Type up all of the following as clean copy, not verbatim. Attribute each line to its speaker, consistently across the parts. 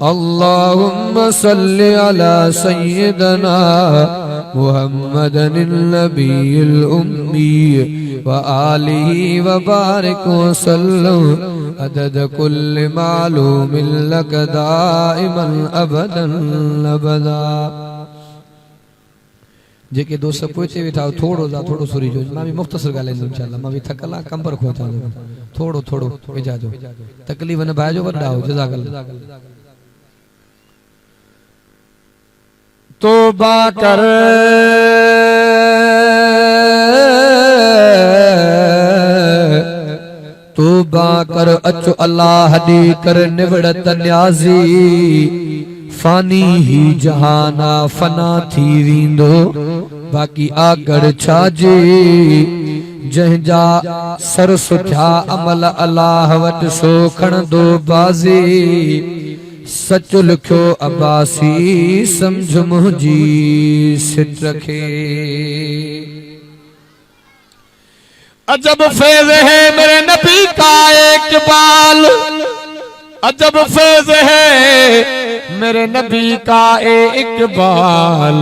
Speaker 1: अल्लाहुम्मा सल्लि अला सय्यिदना मुहम्मदिन नबिय्यिल उम्मी व आलिहि व बारिक वसल्लम अदद कुल्लि मालूमिन लक दाइमन अबदन अबदा। जेके दोस्त पोचे वेठा थोड़ो सुरी जो मां भी मुख्तसर गालेंदो इंशाअल्लाह। मां भी थकला कंबर खोता थोड़ो इजाजो तकलीफ न भाइजो वड्डा हो जज़ाकल्लाह। तौबा कर तौबा कर अचो अल्लाह दी कर निवड़त न्याज़ी फानी ही जहाना फना थी वींदो बाकी आगड़ छाजे जंहिंजा सर सुठा अमल अल्लाह वट सो खणंदो बाज़ी सच लिखो अब्बासी समझ मुझी सिट रखे। अजब फैज़ है मेरे नबी का इकबाल अजब फैज़ है मेरे नबी का इकबाल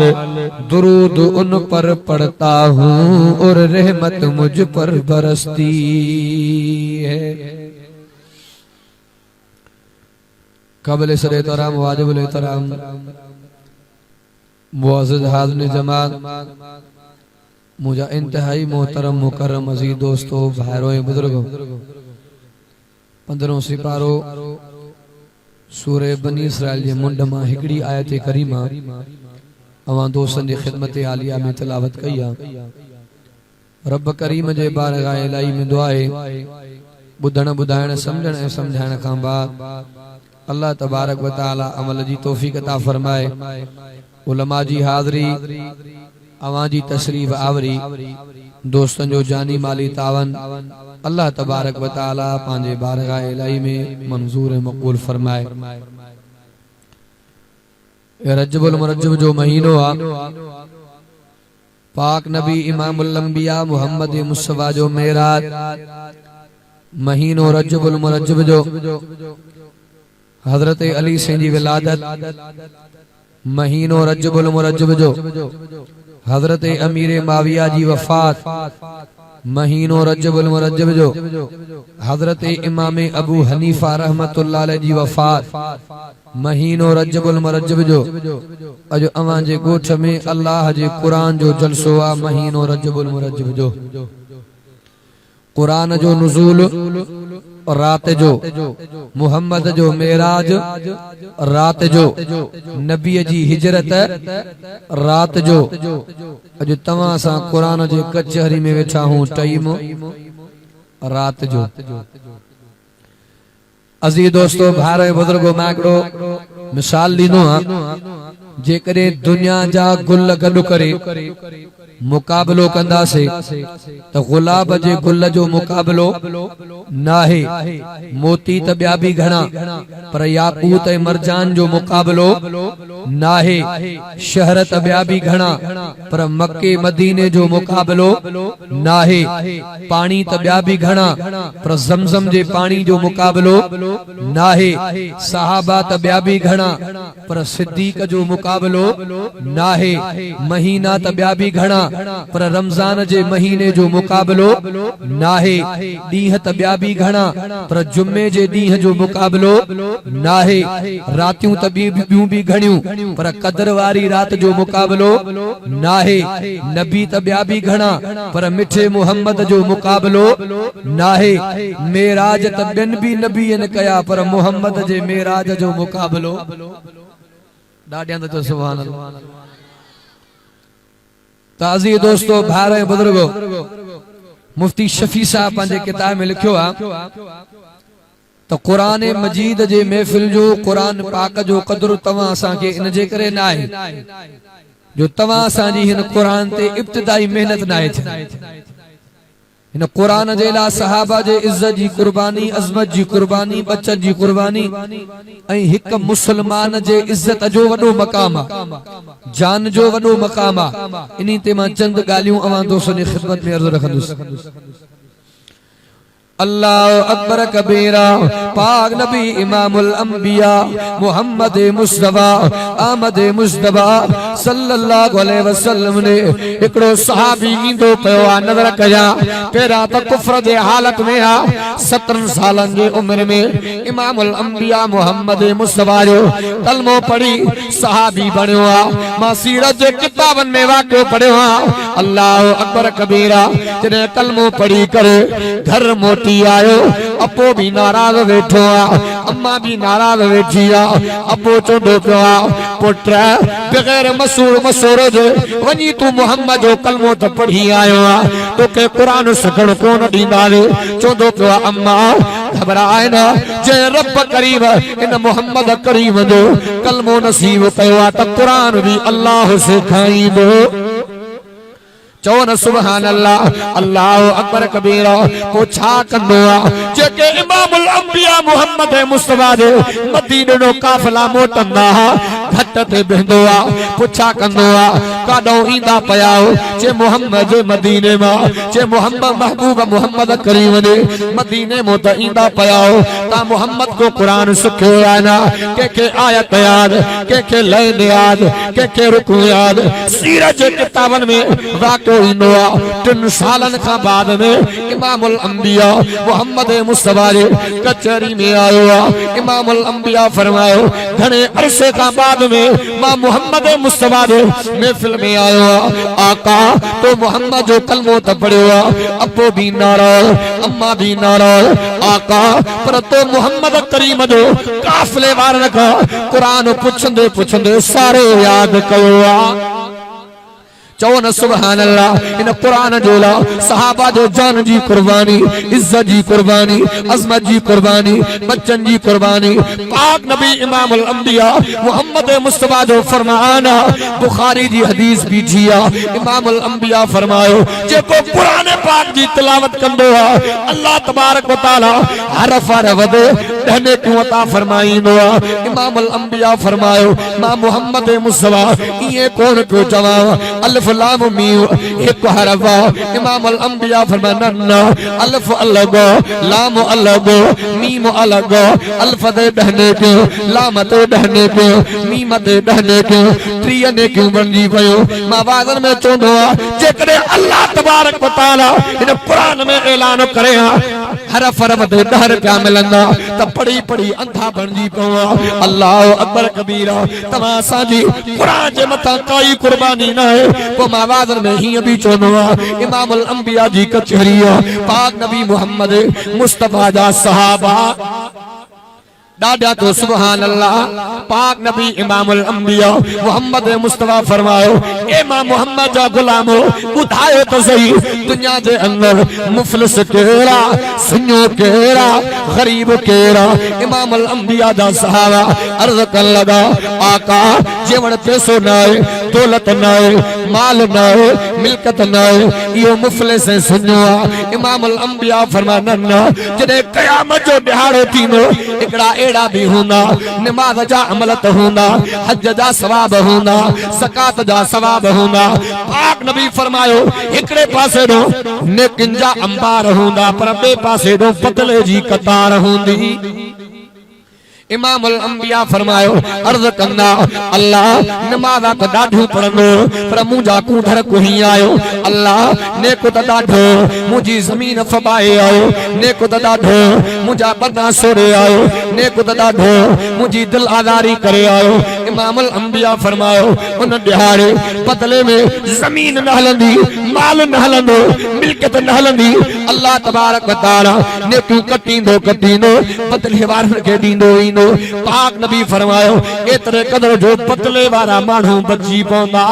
Speaker 1: दुरूद उन पर पढ़ता हूँ और रहमत मुझ पर बरसती है। काबिल एहतराम वाजिबुल एहतराम मुअज़्ज़ज़ हाज़िरीन जमात मुझा इंतहाई मोहतरम मुकर्रम अज़ीज़ दोस्तों भाइरों बुजुर्गों 15 सिपारो सूरे बनी इसराइल जे मुंड मां हिकड़ी आयत करीमा अवां दोस्तन जी खिदमत आलिया में तिलावत कई आ। रब करीम जे बारगाह इलाही में दुआ है बुधण बुधाइण समझण ऐं समझाइण खां बाद अल्लाह तबारक व तआला अमल जी तौफीक अता फरमाए। उलमा जी हाज़री अवां जी तशरीफ आवरी दोस्तन जो जानी माली तावन अल्लाह तबारक व तआला पांजे बारगाह इलाही में मंजूर मकबूल फरमाए। रजबुल मुरज्जब जो महीनो आ पाक नबी इमामुल अंबिया मुहम्मद मुस्तफा जो मेराज महीनो रजबुल मुरज्जब जो हजरत अली से जी विलादत महीनो रजबुल मुरज्जब जो हजरत अमीर माविया जी वफात महीनो रजबुल मुरज्जब जो हजरत इमाम अबू हनीफा रहमतुल्लाह अलैह जी वफात महीनो रजबुल मुरज्जब जो अजो अवां जे गोठ में अल्लाह जे कुरान जो जलसो आ महीनो रजबुल मुरज्जब जो कुरान जो नुज़ूल रात जो मुहम्मद जो मेराज रात जो नबी जी हिजरत रात जो अज तवां सा कुरान जे कचहरी में वेठा हूं टाइम रात जो। अज़ीज़ दोस्तों भाई बुजुर्गो मैं हिकिड़ो मिसाल ॾींदो आहियां जेकॾहिं दुनिया जा गुल गॾु करे मुकाबलो कंदासीं तो गुलाब जे गुल जो मुकाबलो नाहे। मोती त ॿिया बि घणा पर याकूत ऐं मरजान जो मुकाबलो नाहे। शहर त ॿिया बि घणा पर मक्के मदीने जो मुकाबलो नाहे। पानी त ॿिया बि घणा पर ज़मज़म जे पानी जो मुकाबलो नाहे। सहाबा त ॿिया बि घणा पर सिद्दीक जो मुकाबलो नाहे। महीना त ॿिया बि घणा पर रमजान जे महीने जो मुकाबलो नाहे। ॾींहं त ॿिया बि घणा पर जुम्मे जे ॾींहं जो मुकाबलो नाहे। रातियूं त ॿियूं बि घणियूं पर कदर वारी रात जो मुकाबलो नाहे। नबी त ॿिया बि घणा पर मिठे मुहम्मद जो मुकाबलो नाहे। मेराज त ॿियनि बि नबीअनि कया पर मुहम्मद जे मेराज जो मुकाबलो ॾाढियां त सुभान अल्लाह। ताज़ी दोस्तों भाई बुजुर्गो मुफ्ती शफी साहब पंहिंजे किताब में लिखियो आ तो कुरान मजीद जे महफिल जो कुरान पाक जो कदर तवां असांखे इन जे करे न आहे जो तवां असांजी हिन कुरान ते इब्तिदाई मेहनत न आहे। इन कुरान जे ला सहाबा जे इज्जत जी कुर्बानी अजमत जी कुर्बानी बच्चन जी कुर्बानी ऐं हिक मुसलमान जे इज्जत जो वडो मकाम आ जान जो वडो मकाम आ। इन्ही ते मां चंद गालियूं अवां दोस्तन जी खिदमत में अर्ज़ रखंदुसि। अल्लाह अकबर कबीरा। पाक नबी इमामुल अंबिया मोहम्मद मुस्तफा अहमद मुस्तफा सल्लल्लाहु अलैहि वसल्लम ने एकड़ो सहाबी ईंदो पियो आ नज़र कया। पहिरां त कुफ्र जे हालत में आ, 17 सालन जी उम्र में इमामुल अंबिया मोहम्मद मुस्तफा जो कलमो पढ़ी सहाबी बणियो आ। मां सीरत जे किताबन में वाक़ियो पढ़ियो आ। अल्लाह अकबर कबीरा। जॾहिं कलमो पढ़ी करे घर मोटी आयो, अबो भी नाराज वेठो आ, अम्मा भी नाराज वेठी आ। अबो चोंदो पियो आ, पुट बगैर मसूर जे वञी तू मोहम्मद जो कलमो त पढ़ी आयो आ, तोखे कुरान सिखण कोन ॾींदासीं। चोंदो पियो आ, अम्मा घबराए न, जे रब करीम इन मोहम्मद करीम जो कलमो नसीब कयो आ त कुरान भी अल्लाह सिखाईंदो। चो न सुभान अल्लाह। अल्लाह अकबर कबीरा। को छा कंदो आ जेके इमामुल अंबिया मोहम्मद मुस्तफा जे मदीने जो काफिला मोटंदा घट ते बहंदो आ। पुछा कंदो आ काडो ईंदा पया हो, जे मोहम्मद जे मदीने मां, जे मोहम्मद महबूब मोहम्मद करीम जे मदीने मो त ईंदा पया हो। ता मोहम्मद को कुरान सिखियो है ना, के आयत याद, के लैन याद, के रुकू याद। सीरत जे किताबन में वाक़ियो 3 सालन का बाद में इमामुल अंबिया मोहम्मद मुस्तफा जे कचहरी में आयो आ। इमामुल अंबिया फरमायो घणे अरसे का बाद में मां मोहम्मद मुस्तफा जे महफिल में आयो आ। आका तो मोहम्मद जो कलमो त पढ़ियो आ, अबो भी नाराज, अम्मा भी नाराज। आका पर तो मोहम्मद करीम जो काफिले वारन का कुरान पुछंदे पुछंदे सारे याद कयो आ। चो न सुभान अल्लाह। इन कुरान जो ला सहाबा जो जान जी कुर्बानी, इज्जत जी कुर्बानी, अजमत जी कुर्बानी, बच्चन जी कुर्बानी। पाक नबी इमामुल अंबिया मोहम्मद मुस्तफा जो फरमाना बुखारी जी हदीस भी जिया। इमामुल अंबिया फरमायो जेको कुरान पाक जी तिलावत कंदो आ, अल्लाह तबारक व तआला हरफ हरफ ॾहने क्यों अता फरमाईंदो आ। इमामुल अंबिया फरमायो मां मोहम्मद मुस्तफा इए कोन पियो चवां अल्लाह लाम मीम एक हरफ। इमामुल अंबिया फरमाना ना, अल्फ अलग, लाम अलग, मीम अलग। अल्फ दे ॾहने के, लाम ते ॾहने के, मीम ते ॾहने के, त्रियने क्यों बनजी पयो। मां वाज़न में चोंदो आ जेकॾहिं अल्लाह तबारक व तआला इन कुरान में ऐलान करे हरफ हरफ ते 10 रुपया मिलंदा त पढ़ी पढ़ी अंधा बनजी पवा। अल्लाह अकबर कबीरा। तमा असांजी कुरान जे मथां काई कुर्बानी न आहे। को मावाज़न में ही भी चोनो आ इमामुल अंबिया जी कचहरी पाक नबी मोहम्मद मुस्तफा जा सहाबा दादा तो सुभान अल्लाह। पाक नबी इमामुल अंबिया मोहम्मद मुस्तफा फरमायो ए मां मोहम्मद जा गुलामो बुधायो तो सही दुनिया जे अंदर मुफलिस केरा, सुन्यो केरा, गरीब केरा। इमामुल अंबिया जा सहाबा अर्ज कर लगा आका जेवण पैसो न है, दौलत न है, माल न है, मिल्कत न है, यो मुफलिस है सुन्यो आ। इमामुल अंबिया फरमाना न जदे क़यामत जो दिहाड़ो थींदो एकड़ा एड़ा भी हुंदा, नमाज जा अमलत हुंदा, हज जा सवाब हुंदा, ज़कात जा सवाब हुंदा। पाक नबी फरमायो एकड़े पासे दो नेकिन जा अंबार हुंदा पर बे पासे दो पतले जी कतार हुंदी। इमामुल अंबिया फरमायो अर्ज कंदा अल्लाह नमाज़ त ॾाढो पढ़ंदो पर मुंहिंजा कूधर कोही आयो। अल्लाह नेको त ॾाढो मुंहिंजी ज़मीन फबाए आयो, नेको त ॾाढो मुंहिंजा बदना सोरे आयो, नेको त ॾाढो मुंहिंजी दिल आज़ारी करे आयो। इमामुल अंबिया फरमायो उन ॾिहाड़े बदले में ज़मीन न हलंदी, माल न हलंदो, मिल्कियत न हलंदी। अल्लाह तबारक व तआला नेकू कटींदो कटींदो बदले वारन खे ॾींदो ईंदो। पाक नबी फरमायो एतरे कदर जो पतले वारा माण्हू बची पवंदा।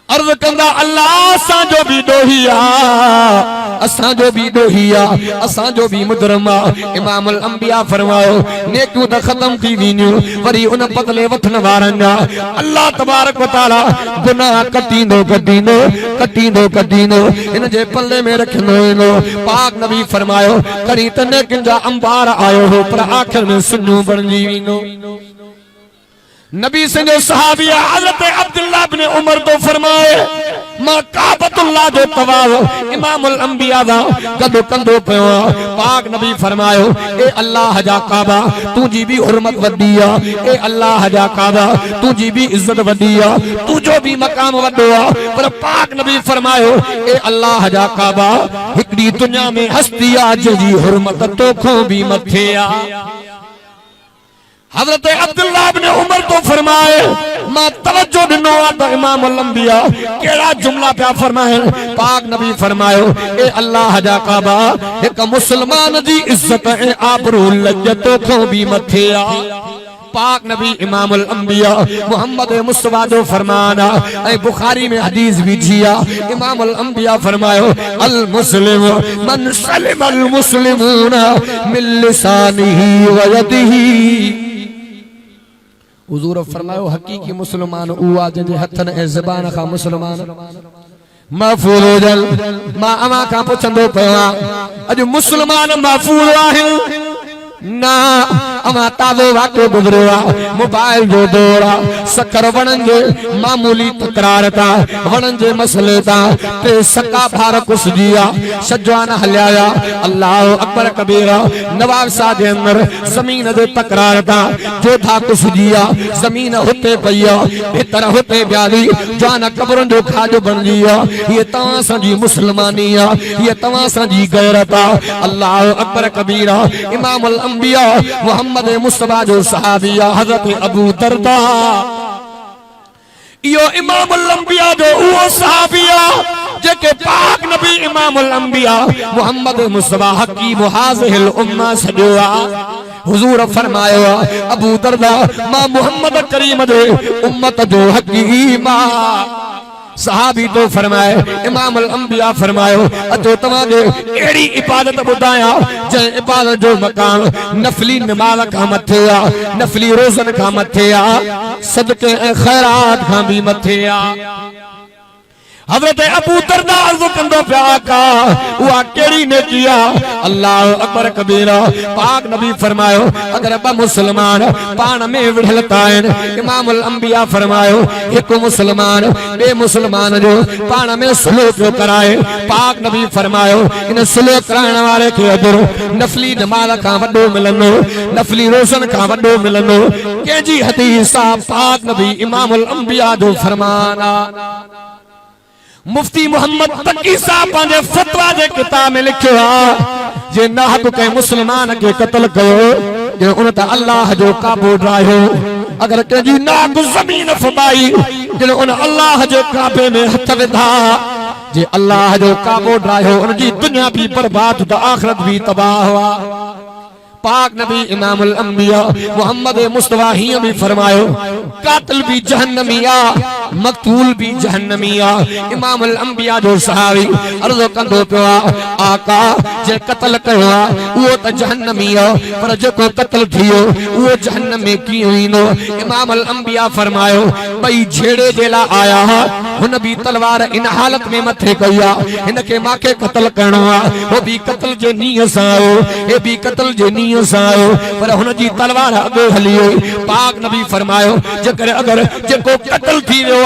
Speaker 1: अर्ज कंदा अल्लाह असांजो भी ॾोहिया, असांजो भी ॾोहिया, असांजो भी मुजरम आ। इमामुल अंबिया फरमायो नेकियूं त ख़त्म थी वेंदियूं वरी उन बदले वठण वारनि जा अल्लाह तबारक व तआला गुनाह कटींदो कटींदो कटींदो कटींदो इन जे पल्ले में रखंदो वेंदो। पाक नबी फरमायो कॾहिं त नेकिन जा अंबार आयो हो पर आखिर में सुन्नू बणजी वेंदो। नबी से जो सहाबी हज़रत अब्दुल्लाह इब्न उमर तो फरमाए
Speaker 2: मां काबतुल्लाह जो तवाफ इमामुल अंबिया दा कदो कंदो पियो पाक नबी फरमायो ए अल्लाह जा काबा तुझी भी हुरमत वडी आ ए अल्लाह जा काबा तुझी भी इज्जत वडी आ तुझो भी मकाम वडो आ पर पाक नबी फरमायो ए अल्लाह जा काबा हिकड़ी दुनिया में हस्ती आ जी हुरमत तोखो भी मथे आ हजरत अब्दुल्लाह इब्न उमर तो फरमाए मां तवज्जो दिनो आ इमाम अंबिया केड़ा जुमला पे फरमाए पाक नबी फरमायो ए अल्लाह जा काबा एक मुसलमान जी इज्जत ए आबरू लज्जत को भी मथे आ पाक नबी इमामुल अंबिया मोहम्मद मुस्तफा जो फरमाना ए बुखारी में हदीस भी जिया इमामुल अंबिया फरमायो अल मुस्लिम मन सलिम अल मुस्लिमूना मिन लिसानिही व यदिही हुजूर फरमायो हकीकी मुसलमान उआ जे हथन ए ज़बान का मुसलमान महफूज जल मां अमा का पुछंदो पया अज मुसलमान महफूज आहिन ना अमा ताज़ो वाक़ो गुज़रियो मोबाइल जो दौर सकर वणन जे मामूली तकरार ता वणन जे मसले ता ते सका भार कुसजिया सजवान हलिया अल्लाह अकबर कबीरा नवाब साहब जे अंदर जमीन जे तकरार ता जो था कुसजिया जमीन होते पईया भीतर होते ब्याली जान कब्रन जो खाज बन गया ये तवा सा जी मुसलमानी आ ये तवा सा जी गैरत आ अल्लाह अकबर कबीरा इमाम अंबिया मोहम्मद मुस्तफा जो सहाबिया हजरत अबू दरदा यो इमाम अंबिया जो वो सहाबिया जेके पाक नबी इमाम अंबिया मोहम्मद मुस्तफा हकीम हाज़िल उम्मा सजवा हुजूर फरमायो अबू दरदा मां मोहम्मद करीम दे उम्मत जो हकीमा सहाबी तो फरमाए इमाम अंबिया फरमायो अतो तमागे एड़ी इबादत बुधाया जे इबादत जो मकाम नफली नमाज का मथे आ नफली रोजन का मथे आ सदके खैरात का भी मथे आ हजरत अबू दरदा अर्ज कंदो पिया का वा केड़ी ने किया अल्लाह अकबर कबीरा पाक नबी फरमायो अगर बा मुसलमान पान में विढ़लता है इमाम अंबिया फरमायो एक मुसलमान बे मुसलमान जो पान में सुलह जो कराए पाक नबी फरमायो इन सुलह कराने वाले के अदर नफली नमाज का वडो मिलनो नफली रोशन का वडो मिलनो केजी हदीस पाक नबी इमाम अंबिया जो फरमाना मुफ्ती मोहम्मद तकी साहब पांजे फतवा जे किताब में लिखियो जे नाहक के मुसलमान के कत्ल कयो जे उन त अल्लाह जो काबू ड्रायो अगर के जी नाक जमीन फबाई जे उन अल्लाह जो काबे में हथ विधा जे अल्लाह जो काबू ड्रायो उन जी दुनिया भी बर्बाद त आखिरत भी तबाह हुआ पाक नबी इमामुल अंबिया मोहम्मद मुस्तफा ही भी फरमायो कातिल भी जहन्नमिया मकतूल भी जहन्नमिया इमामुल अंबिया जो सहाबी अर्ज कंदो पियो आका जे कत्ल कयो वो त जहन्नमिया पर जेको कत्ल थियो वो जहन्नम में की हुईनो इमामुल अंबिया फरमायो भई छेड़े जेला आया हुन भी तलवार इन हालत में मथे कया इनके माके कत्ल करणो वो भी कत्ल जे नीय सा ए भी कत्ल जे नीय सायो पर हुन जी तलवार अगे हली पाक नबी फरमायो जेकर अगर जेको कत्ल थी वियो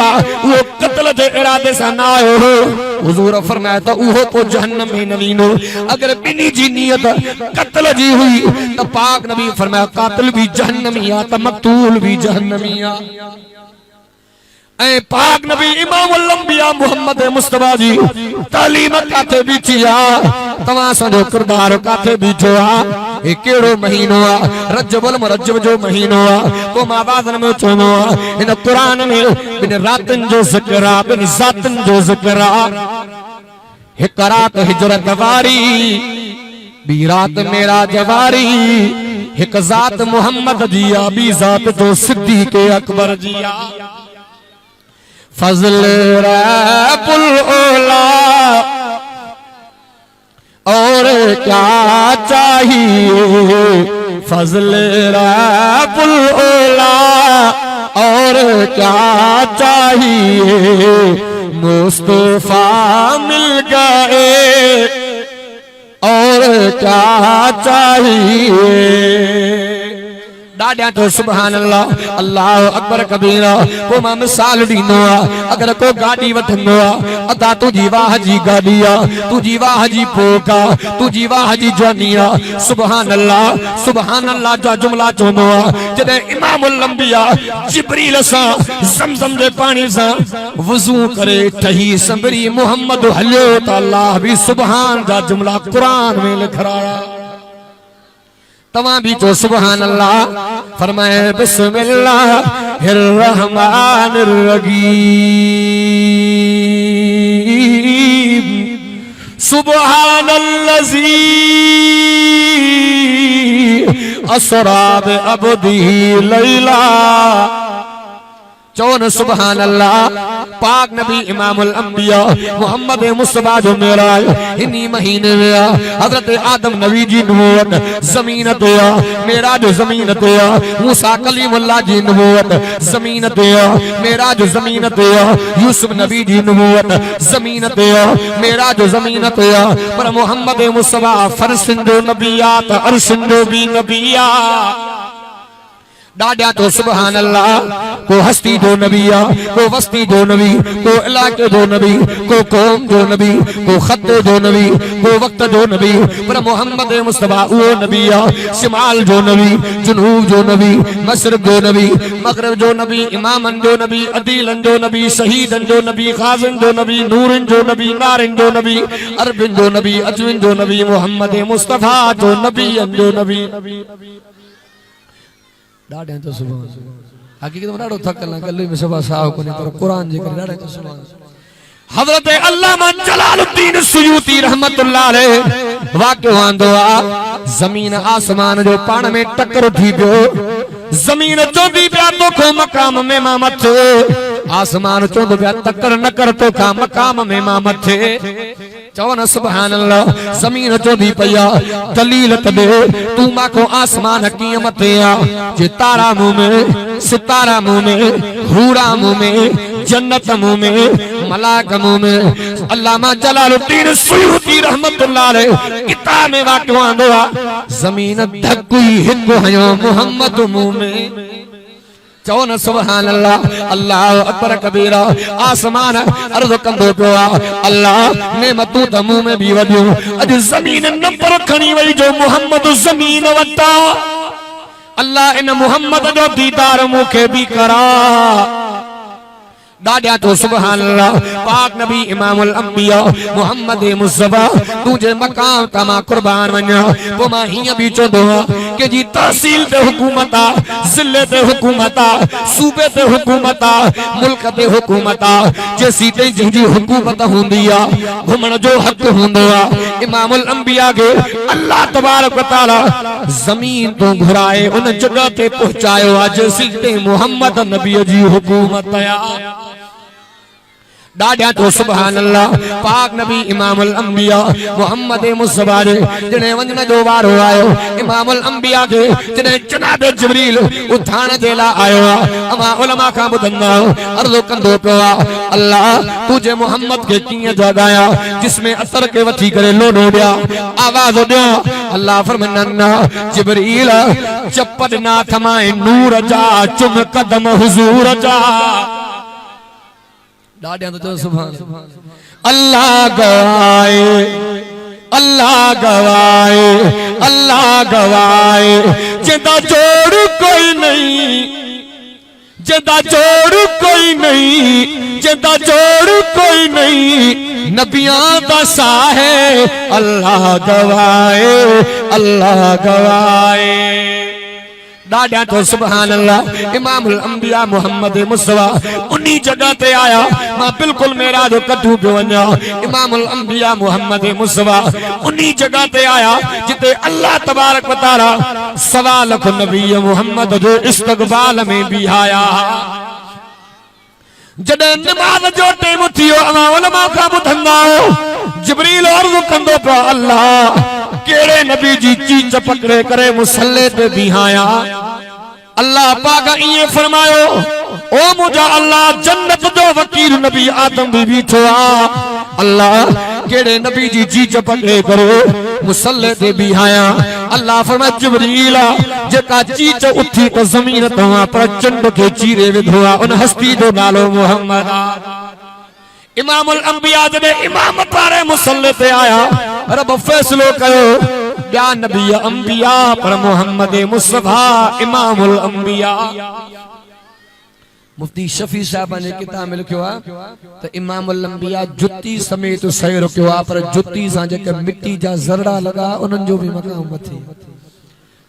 Speaker 2: वो कत्ल जे इरादे सा ना आयो हो हुजूर फरमाया तो उहो तो जहन्नम में न वीनो अगर बिनी जी नियत कत्ल जी हुई तो पाक नबी फरमाया कातिल भी जहन्नमिया त मकतूल भी जहन्नमिया ऐ पाक नबी इमाम अंबिया मोहम्मद मुस्तफा जी तालीम काथे बीचिया तवा सजो किरदार काथे बीठो आ ए केड़ो महीनो आ रजबुल मुरज्जब जो महीनो आ को माबादन में चोनो आ इन कुरान में बिन रातन जो जिक्र आ बिन जातन जो जिक्र आ एक रात हिजरत वारी बी रात मेरा जवारी एक जात मोहम्मद जिया बी जात तो सिद्दीक अकबर जिया फजल रब्बुल औला और क्या चाहिए फजल रब्बुल औला और क्या चाहिए मुस्तफा मिल गए और क्या चाहिए डाडिया तो सुभान अल्लाह अल्लाह अकबर कबीरा को मां मिसाल दीनो अगर को गाड़ी वठंदो अदा तुझी वाह जी गाड़ी तुझी वाह जी पोका तुझी वाह जी जवानिया सुभान अल्लाह जा जुमला चोंदो जदे इमामुल अंबिया जिब्रील सा ज़मज़म दे पानी सा वजू करे ठही संबरी मोहम्मद हलियो त अल्लाह भी सुभान जा जुमला कुरान में लिखराया तवा भी तो सुभान अल्लाह फरमाए बिस्मिल्लाहिर रहमानिर रहीम सुबहानल्लज़ी असरा बि अब्दिही लैला चौन सुभान अल्लाह पाक नबी इमामुल अंबिया मोहम्मद मुस्तफा जो मेराज इन्हीं महीने में हजरत आदम नबी जी नबूवत जमीन पे मेराज जमीन पे मूसा कलीमुल्लाह जी नबूवत जमीन पे मेराज जमीन पे यूसुफ नबी जी नबूवत जमीन पे मेराज जमीन पे पर मोहम्मद मुस्तफा फरसिन जो नबियात अरशिन जो भी नबिया डाडिया तो सुभान अल्लाह को हस्ती जो नबिया को वस्ती जो नबी को इलाके जो नबी को कौम जो नबी को खत्ते जो नबी को वक्त जो नबी पर मोहम्मद मुस्तफा वो नबिया शिमाल जो नबी जुनूब जो नबी मशरिक जो नबी मगरिब जो नबी इमामन जो नबी अदीलन जो नबी शहीदन जो नबी खाजिन जो नबी नूरन जो नबी नारिन जो नबी अरबिन जो नबी अजविन जो नबी मोहम्मद मुस्तफा जो नबी जो नबी डाडे तो सुभान हकीकत में डाडो थकल कल्ले में सभा साहब को ने पर कुरान जी कर डाडे तो सुभान हजरत अल्लामा जलालुद्दीन सुयूती रहमतुल्लाह अलैह वाक़िअ वांदो जमीन आसमान जो पाण में टक्कर थी पियो जमीन चोंदी पिया तो को मकाम में मां मथे आसमान चोंदो पिया टक्कर न कर तो का मकाम में मां मथे चवन सुभान अल्लाह जमीन चोंदी पिया दलील तबे तू मा को आसमान की मथे जे तारा मुंह में सितारा मुंह में हूरा मुंह में जन्नत मुंह में मलाक मुंह में अल्लामा जलालुद्दीन सुयूती रहमतुल्लाह अलैह किताब में वाक़िअ आंदो जमीन धकुई हिक हयो मोहम्मद मुंह में चौन सुभान अल्लाह अल्लाह अकबर कबीरा आसमान अर्ज़ कंदो पियो अल्लाह नेमतूं त मुंह में भी वधियो अज जमीन न पर खणी वई जो मोहम्मद जमीन वटा अल्लाह इन मोहम्मद जो दीदार मुखे भी करा डाडिया तो सुभान अल्लाह पाक नबी इमामुल अंबिया मोहम्मद मुस्तफा तुझे मकाम तमा कुर्बान वन्या वो मां हिय भी चोदो के जी तहसील ते हुकूमत जिले ते हुकूमत सूबे ते हुकूमत मुल्क ते हुकूमत जे सीते जिंजी हुकूमत हुंदी घुमण जो हक हुंदो इमामुल अंबिया के अल्लाह तबारक व तआला जमीन तो घुराए उन जगह ते पहुंचायो आज सीते मोहम्मद नबी जी हुकूमत डाडिया तो सुभान अल्लाह पाक नबी इमामुल अंबिया मोहम्मद मुस्तफा जने वंजन जो वारो आयो इमामुल अंबिया के जने जनाब जिब्रील उठाण जे ला आयो अमा उलमा का बुधंदा अर्ज़ कंदो पियो अल्लाह तुझे मोहम्मद के कीअं जगाया जिसमें असर के वठी करे लोडो दिया आवाज दिया अल्लाह फरमाना जिब्रील चप्पल ना थमाए नूर जा चुम कदम हुजूर जा डाडिया तो सुभान अल्लाह गवाए अल्लाह गवाए अल्लाह गवाए जिंदा जोड़ कोई नहीं जिंदा जोड़ कोई नहीं जिंदा जोड़ कोई नहीं नबियां दा साहे अल्लाह गवाए अल्लाह गवाए डाडिया तो सुभान अल्लाह इमामुल अंबिया मोहम्मद मुस्तफा उन्हीं जगह पे आया मां बिल्कुल मेरा जो कटू पे वन्या इमामुल अंबिया मोहम्मद मुस्तफा उन्हीं जगह पे आया जिते अल्लाह तबारक व तआला सवा लख नबी मोहम्मद जो इस्तकबाल में भी आया जडे नमाज जो टाइम थियो उलमा का बुधंदा जिब्रील अर्ज़ कंदो पियो अल्लाह केड़े नबी जी चीच पकड़े करे मुसल्ले पे बिहाया अल्लाह पाक ये फरमायो ओ मुझा अल्लाह जन्नत जो वकील नबी आदम भी बीठो अल्लाह केड़े नबी जी चीज पकड़े करो मुसल्ले ते बिहाया अल्लाह फरमा जिब्रील जेका चीज उठी तो जमीन तवा पर चंड के चीरे विधवा उन हस्ती जो नालो मोहम्मद इमामुल अंबिया जदे इमाम पारे मुसल्ले ते आया रब फैसलो कयो या नबी अंबिया पर मोहम्मद मुस्तफा इमामुल अंबिया
Speaker 1: मुफ्ती शफी साहब ने किताब में लिखियो आ तो इमामुल अंबिया जुत्ती समेत सही रखियो आ पर जुत्ती सां जेके मिट्टी जा जरड़ा लगा उनन जो भी मकाम मथे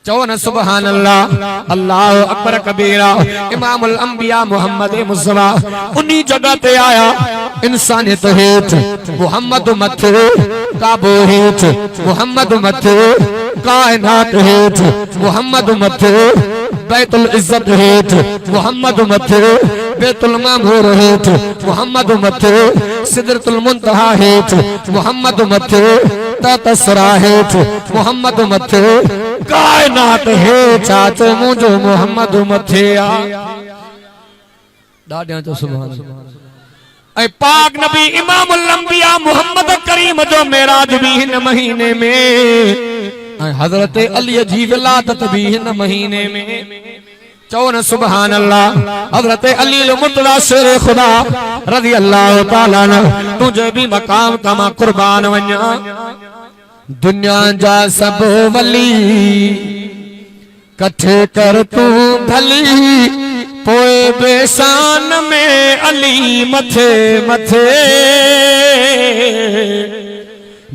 Speaker 2: चौन सुबहान अल्लाह अल्लाह अकबर कबीरा इमामुल अंबिया मोहम्मद मुस्तफा उन्हीं जगह ते आया इंसानियत हेठ मोहम्मद मथे काबो हेठ मोहम्मद मथे कायनात हेठ मोहम्मद मथे बैतुल इज्जत हेठ मोहम्मद मथे बैतुल मामूर हेठ मोहम्मद मथे सिदरतुल मुंतहा हेठ मोहम्मद मथे तसरा हेठ मोहम्मद मथे कायनात हेठ चाचो मुझो मोहम्मद मथे आ
Speaker 1: डाडिया तो सुभान अल्लाह
Speaker 2: ऐ पाक नबी इमामुल अंबिया मोहम्मद करीम जो मेराज भी हिन महीने में
Speaker 1: हजरत अली जी विलादत भी हिन महीने में
Speaker 2: चौन सुबहान अल्लाह हजरत अली मुर्तजा शेर खुदा रज़ी अल्लाह तआला अन्हु तुझे भी मकाम तमा कुर्बान वन्या
Speaker 1: दुनिया जा सब वली कठे कर तू भली
Speaker 2: पोए बेशान में अली मथे मथे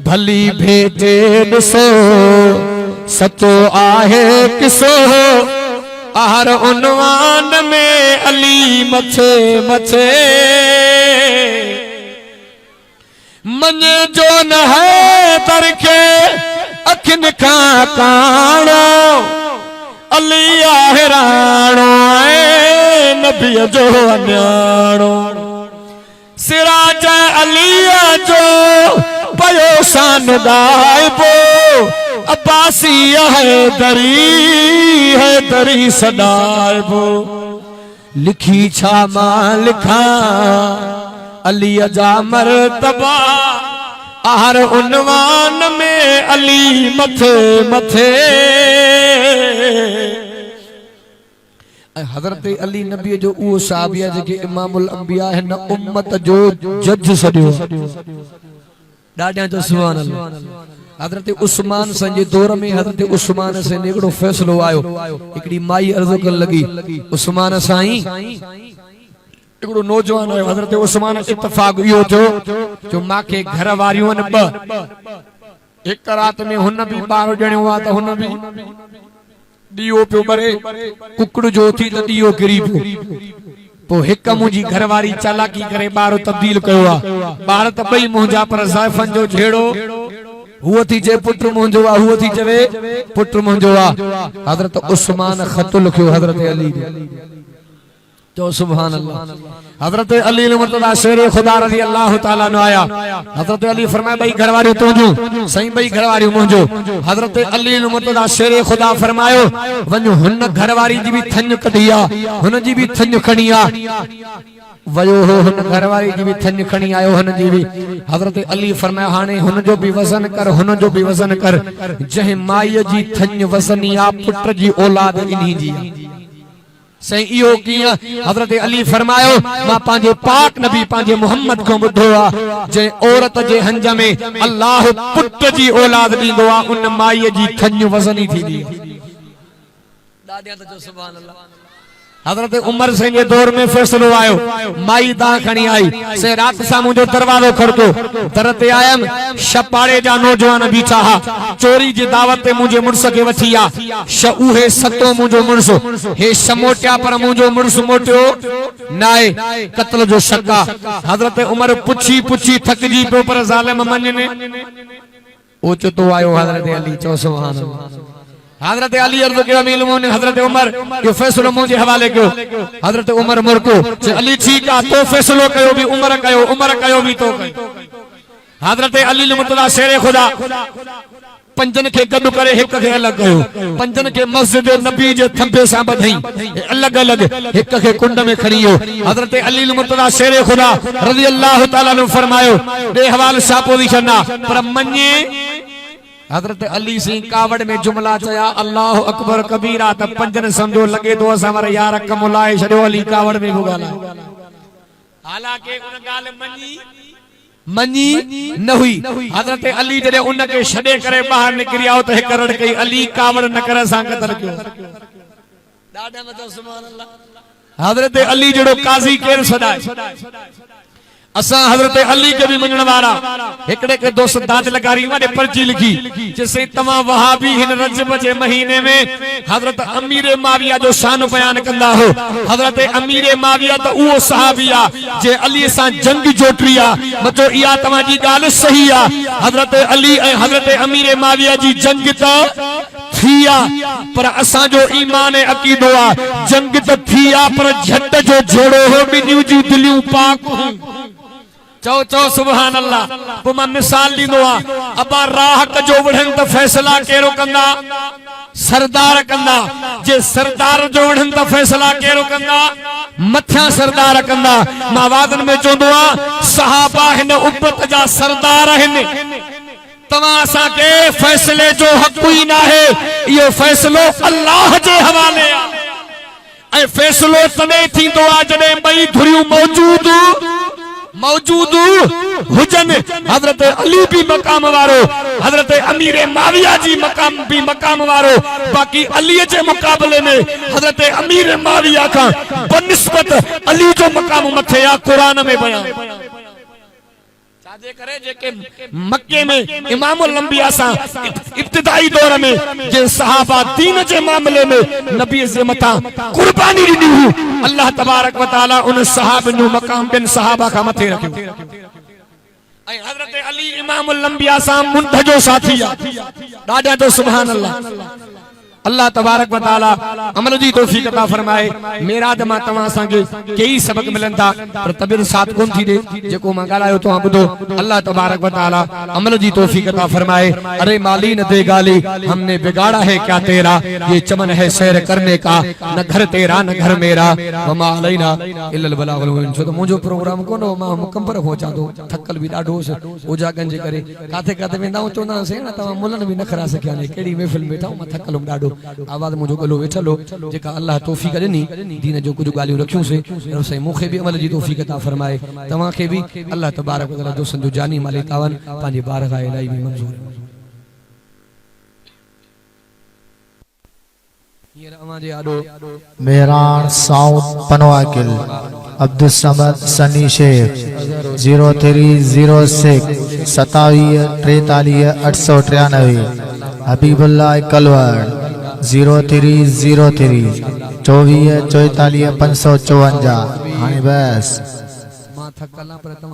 Speaker 1: भली भेटे ॾिसो सचो आहे किसो
Speaker 2: हर उनवान में अली मथे मथे मन जो न है तरके अखिन का काणो अली आहराणो नबी जो अन्याणो सिराज अली जो पयो शान दाइबो अब्बासी है दरी सदाइबो
Speaker 1: लिखी छा मां लिखा
Speaker 2: अली जा मर्तबा हर उनवान में अली मथे मथे
Speaker 1: हजरत अली नबी जो उहो साहबिया जेके इमामुल अंबिया हिन उम्मत जो जज सडियो डाडिया जो सुभान अल्लाह हजरत उस्मान संजे दौर में हजरत उस्मान से नेगड़ो फैसलो आयो एकड़ी माई अर्ज कर लगी उस्मान साईं
Speaker 2: एकड़ो नौजवान है हजरत उस्मान इत्तेफाक यो जो माके घर वारियों ने एक रात में हुन भी बार जणियो हुआ तो हुन भी दियो पे बरे कुकड़ जो थी तो दियो गिरी पो हिक मुंजी घरवारी चालाकी करे बारो तब्दील कयो आ बार त बई मुंजा पर ज़ाइफन जो झेड़ो
Speaker 1: हुआ थी जे पुत्र मुंजो आ हुआ थी चवे पुत्र मुंजो आ हजरत उस्मान खत लिखियो हजरत अली तो सुभान अल्लाह
Speaker 2: हजरत अली मुर्तजा शेर खुदा रज़ी अल्लाह तआला नो आया हजरत अली फरमाया भाई घरवारी तुंजो सही भाई घरवारी मुंजो हजरत अली मुर्तजा शेर खुदा फरमायो वञो हुन घरवारी जी भी थन कढिया हुन जी भी थन खणिया वयो हो हुन घरवारी जी भी थन खणी आयो हुन जी भी हजरत अली फरमाया हाने हुन जो भी वजन कर हुन जो भी वजन कर जह माई जी थन वजनिया पुत्र जी औलाद इन्ही जी सही इहो किया हजरत अली फरमायो मां पांजे पाक नबी पांजे मोहम्मद को बुधो आ जे औरत जे हंज में अल्लाह पुत्र जी औलाद दींदो आ उन माई जी थन वजनी थी दी
Speaker 1: दादिया तो सुभान अल्लाह
Speaker 2: हजरत उमर से ये दौर में फैसलो आयो माई दा खणी आई से रात सा मुझो दरवाजो खड़को दरते आयम शपाड़े जा नौजवान बीठा हा चोरी जी दावत पे मुझे मुर्स के वठिया शऊहे सतो मुझो मुर्स हे शमोटिया पर मुझो मुर्स मोटियो नाए कत्ल जो शक्का हजरत उमर पुछी पुछी थकजी पे पर जालिम मनने ओचतो आयो हजरत अली चो सुभान अल्लाह हजरत अली अर्ज़ कयो अमीर मोमिनीन हजरत उमर यो फैसलो मुझे हवाले कयो हजरत उमर मुरको जे अली ठीक आ तो फैसलो कयो भी उमर कयो भी तो कयो हजरत अली मुर्तजा शेर खुदा पंजन के गॾु करे हिक खे अलॻि कयो पंजन के मस्जिद नबी जे थंभे सां ॿधई अलॻि अलॻि हिक खे कुंड में खणी वियो हज़रत अली मुर्तज़ा शेर खुदा रज़ी अल्लाह ताला ने फरमायो ॾे हवाल छा पोज़ीशन आहे पर मञे हज़रत अली सिंह कावड़ में जुमला चया अल्लाह अकबर कबीरा त पंजन समझो लगे तो असां वारे यार कम लाए छॾियो अली कावड़ में भी ॻाल्हाए हालांकि उन ॻाल्हि मनी न हुई हज़रत अली जॾहिं उन खे छॾे करे ॿाहिरि निकिरी आयो त हिक रड़ कई अली कावड़ न करे असां क़तल कयो ॾाढा मतिलबु सुभान अल्लाह हज़रत अली जहिड़ो काज़ी केरु सॾाए असा हज़रत अली के भी मञण वारा हिकड़े के दोस्त दांत लगारी वाले पर्ची लिखी जिसे तमा वहाबी हिन रजब जे महीने में हज़रत अमीर माविया जो शान बयान कंदा हो हज़रत अमीर माविया तो वो सहाबिया जे अली सा जंग जोटरिया मतो इया तमा जी गाल सही आ हज़रत अली ए हज़रत अमीर माविया जी जंग तो थिया पर असा जो ईमान अकीदो आ जंग तो थिया पर झट जो जोड़ो हो बिन्यू जी दिलियूं पाक चो चो सुभान अल्लाह पो मां मिसाल दींदो आ अबा राह कजो वढ़न त फैसला केरो कंदा सरदार कंदा जे सरदार जो वढ़न त फैसला केरो कंदा मथिया सरदार कंदा मां वादन में चोंदो आ सहाबा हिन उम्मत जा सरदार हिन तवा सा के फैसले जो हक ही ना है यो फैसलो अल्लाह जे हवाले आ ए फैसलो तने थींदो आ जडे बई धुरियूं मौजूद हुजन हज़रत अली भी मकाम वारो हज़रत अमीर माविया जी मकाम भी मकाम वारो बाकी अली जे मुकाबले में हज़रत अमीर माविया का बनिस्बत अली जो मकाम मथे आ कुरान में बयान साजे करे जेके मक्के में इमामुल अंबिया सा इब्तिदाई दौर में जे सहाबा दीन जे मामले में नबी से मथा कुर्बानी दी हुई अल्लाह तबारक व तआला उन सहाबन नु मकाम बिन सहाबा का मथे रखियो ऐं हज़रत अली इमामुल अंबिया सा मुंतजो साथी आ ॾाढा तो सुभान अल्लाह अल्लाह तबारक व तआला अमल जी तौफीक अता फरमाए मेराज मां तवा संगे कई सबक मिलंदा पर तबिर साथ कोन थी दे जेको मां गालायो तो बुधो अल्लाह तबारक व तआला अमल जी तौफीक अता फरमाए अरे माली न दे गाली हमने बिगाड़ा है क्या तेरा ये चमन है सैर करने का न घर तेरा न घर मेरा वमा अलैना इल्लल बलागुल मुबीन छो तो मुजो प्रोग्राम कोनो मां मुकम पर पहुंचा दो थकल भी डाढो उजागन जे करे काथे काथे वेंदा चोंदा से ना तवा मुलन भी न खरा सकिया ने केडी महफिल में था मां थकल डाढो आवाज मुझो गलो वेठलो जेका अल्लाह तौफीक ॾिनी दीन जो कुछ गालियों रखियो से से मुखे भी अमल जी तौफीक अता फरमाए तवा के भी अल्लाह तबारक व तआला दोस्तन जो जानी माली तावन पांजे बारगाह इलाही में मंजूर ये रवा जे आडो
Speaker 3: मेहरान साउथ पनवाकिल अब्दुल समद सनी शेख 0306 27 43 893 हबीबुल्लाह कलवड़ 0303 24 44 554 हाणे बस
Speaker 1: मां थकला पर तव्हां